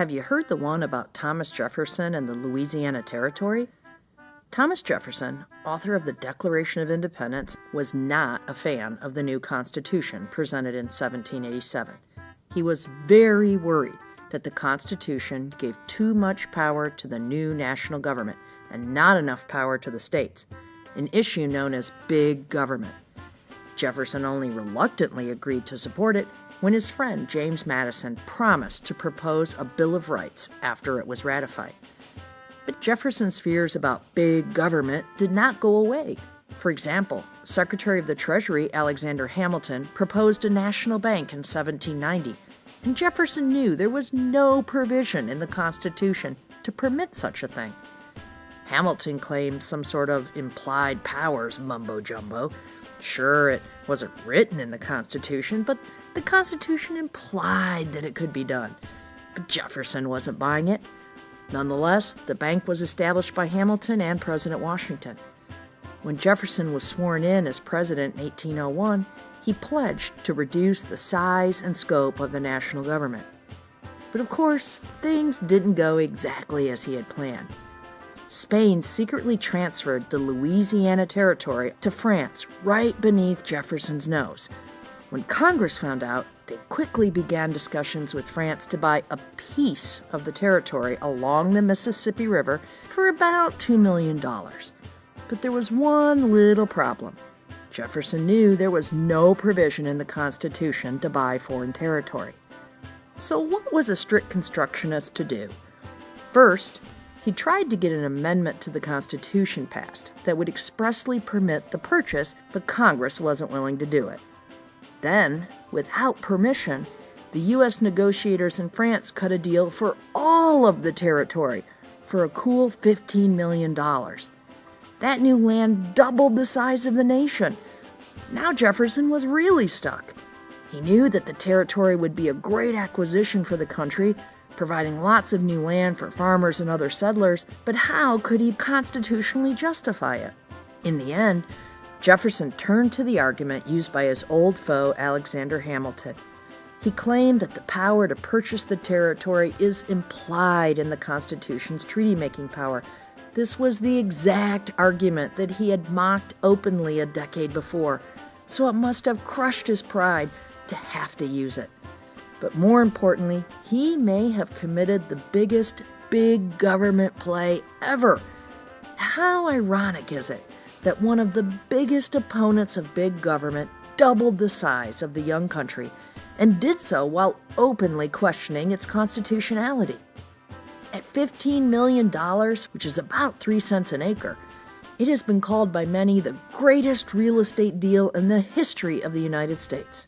Have you heard the one about Thomas Jefferson and the Louisiana Territory? Thomas Jefferson, author of the Declaration of Independence, was not a fan of the new Constitution presented in 1787. He was very worried that the Constitution gave too much power to the new national government and not enough power to the states, an issue known as big government. Jefferson only reluctantly agreed to support it when his friend James Madison promised to propose a Bill of Rights after it was ratified. But Jefferson's fears about big government did not go away. For example, Secretary of the Treasury Alexander Hamilton proposed a national bank in 1790, and Jefferson knew there was no provision in the Constitution to permit such a thing. Hamilton claimed some sort of implied powers mumbo-jumbo. Sure, it wasn't written in the Constitution, but the Constitution implied that it could be done. But Jefferson wasn't buying it. Nonetheless, the bank was established by Hamilton and President Washington. When Jefferson was sworn in as president in 1801, he pledged to reduce the size and scope of the national government. But of course, things didn't go exactly as he had planned. Spain secretly transferred the Louisiana Territory to France right beneath Jefferson's nose. When Congress found out, they quickly began discussions with France to buy a piece of the territory along the Mississippi River for about $2 million. But there was one little problem. Jefferson knew there was no provision in the Constitution to buy foreign territory. So what was a strict constructionist to do? First, he tried to get an amendment to the Constitution passed that would expressly permit the purchase, but Congress wasn't willing to do it. Then, without permission, the U.S. negotiators in France cut a deal for all of the territory for a cool $15 million. That new land doubled the size of the nation. Now Jefferson was really stuck. He knew that the territory would be a great acquisition for the country, providing lots of new land for farmers and other settlers, but how could he constitutionally justify it? In the end, Jefferson turned to the argument used by his old foe, Alexander Hamilton. He claimed that the power to purchase the territory is implied in the Constitution's treaty-making power. This was the exact argument that he had mocked openly a decade before, so it must have crushed his pride to have to use it. But more importantly, he may have committed the biggest big government play ever. How ironic is it that one of the biggest opponents of big government doubled the size of the young country and did so while openly questioning its constitutionality? At $15 million, which is about 3 cents an acre, it has been called by many the greatest real estate deal in the history of the United States.